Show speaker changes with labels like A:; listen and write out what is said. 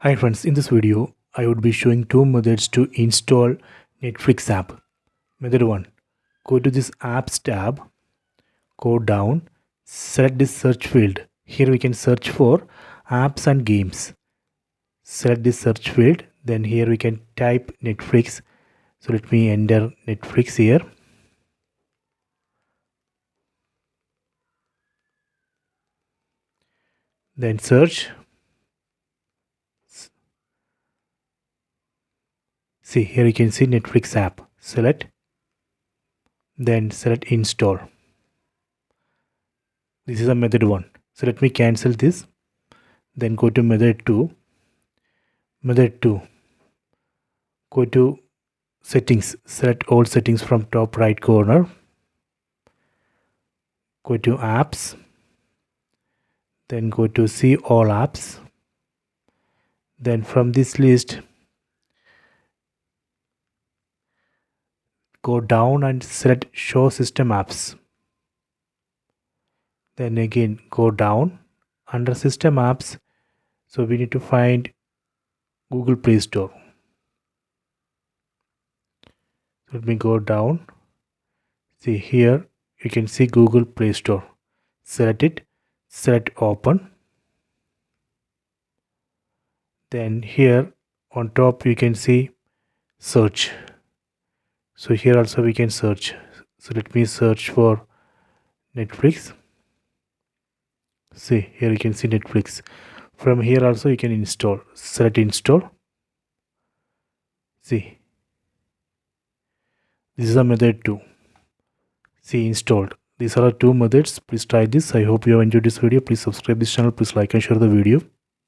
A: Hi friends, in this video I would be showing two methods to install Netflix app. Method 1. Go to this apps tab, go down, select this search field. Here we can search for apps and games. Select this search field, then here we can type Netflix. So let me enter Netflix here. Then search. See, here you can see Netflix app. Select, then select install. This is a method 1. So let me cancel this. Then go to method 2. Method 2. Go to settings. Select all settings from top right corner. Go to apps. Then go to see all apps. Then from this list, go down and select show system apps. Then again go down under system apps. So we need to find Google Play Store. So let me go down. See, here you can see Google Play Store. Select it, select open. Then here on top you can see search. So here also we can search. So let me search for Netflix. See, here you can see Netflix. From here also you can install. Select install. See, this is a method 2. See, installed. These are the two methods. Please try this. I hope you have enjoyed this video. Please subscribe this channel. Please like and share the video.